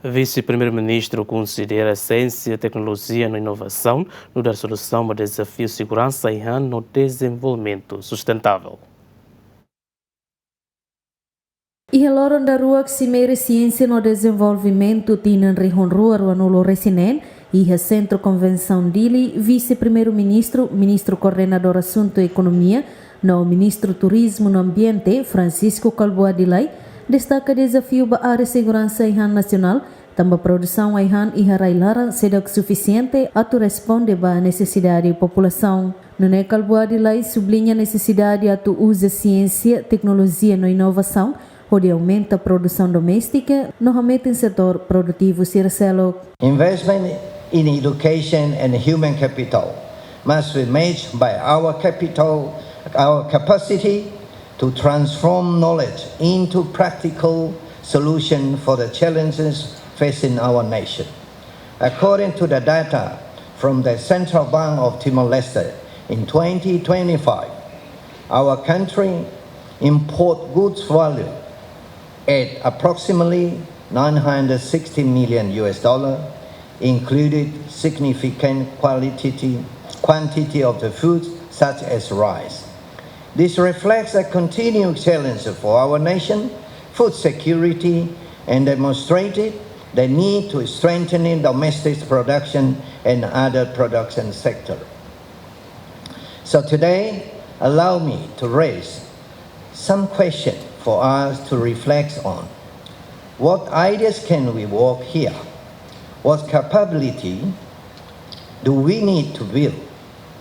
Vise Primeiru-Ministru konsidera siénsia, teknolojia e inovasaun, nudar solusaun para dezafiu seguransa e no dezenvolvimentu sustentável. E loron da rua que cimeira ciência no desenvolvimento tinan rihon rua ruanolo resinen e a centro convenção dili Vise Primeiru-Ministru, Ministro Coordenador Assunto Economia, no Ministro Turismo no Ambiente, Francisco Calboadilai, destaca desafio ba área segurança ihan nacional, também produção ihan e harailaran sedak suficiente atu responde ba necessidade população. Nune Calboadilai sublinha necessidade atu usa ciência, tecnologia no inovação, onde aumenta a produção doméstica, normalmente em setor produtivo circelo. Investment in education and human capital must be matched by our capacity to transform knowledge into practical solutions for the challenges facing our nation. According to the data from the Central Bank of Timor-Leste, in 2025, our country import goods value at approximately $960 million, included significant quantity of the foods such as rice. This reflects a continued challenge for our nation, food security, and demonstrated the need to strengthen domestic production and other production sectors. So today, allow me to raise some questions for us to reflect on. What ideas can we work here? What capability do we need to build?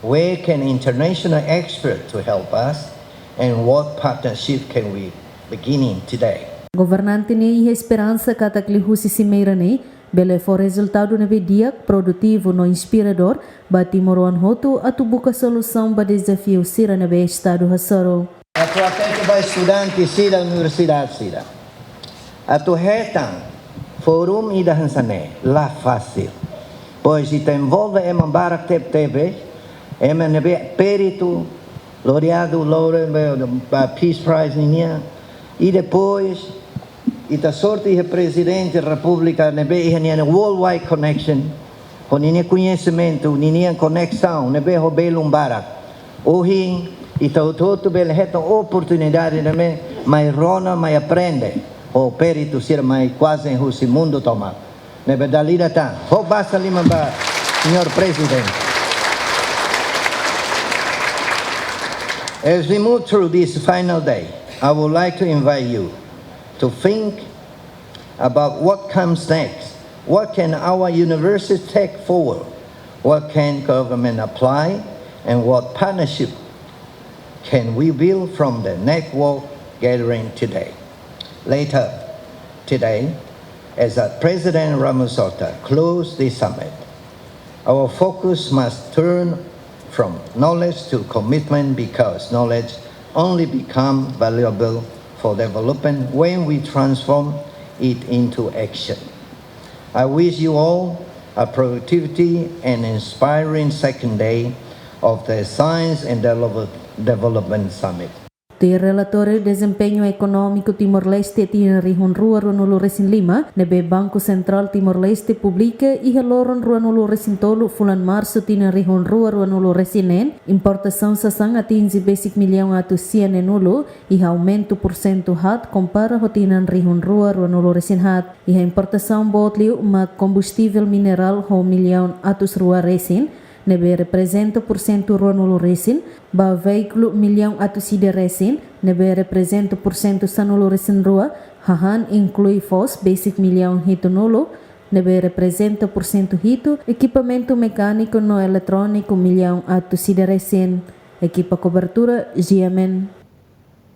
Where can international experts to help us? And what partnership can we begin today? Governante ne esperança kataklihusi cimeira ne bele for resultado nebe diak produtivo no inspirador bati moruan hotu atu buka solução ba desafio sira nebe estado hasoro. Atu atento ba estudante sira universidade sira. Atu hetan forum ida hansane la fácil. Pois ita envolve eman barak tebe eman nebe perito laureado Peace Prize ninia e depois ita sorte e presidente da República nebe ihanian worldwide connection com ninia conhecimento ninia conexão nebe hobelum barak ohin ita todo bel heta oportunidade nebe mai rona mai aprende o perito sir mai quase em russo mundo toma nebe dalida ta ho basta limamba senhor presidente. As we move through this final day, I would like to invite you to think about what comes next. What can our universities take forward? What can government apply? And what partnership can we build from the network gathering today? Later today, as President Ramos Horta closed this summit, our focus must turn from knowledge to commitment, because knowledge only becomes valuable for development when we transform it into action. I wish you all a productivity and inspiring second day of the Science and Development Summit. Te relatore desempenho econômico Timor-Leste tinha rihon rua ruanolo resin lima, nebe Banco Central Timor-Leste publica e haloron ruanolo resin tolo fulan março tinha rihon rua ruanolo resinen, importação sasang atinge basic milhão atu sian enulo e aumento porcento hat compara hotinan rihon rua ruanolo resin hat, e a importação botliu ma combustível mineral ho milhão atus rua resin, nebe representa porcento ruanolo resin, ba veículo milhão atu sida resin, nebe representa porcento sanolo resin rua, hahan inclui fos basic milhão hito nulo, nebe representa porcento hito, equipamento mecânico no eletrônico milhão atu sida resin, equipa cobertura GMN.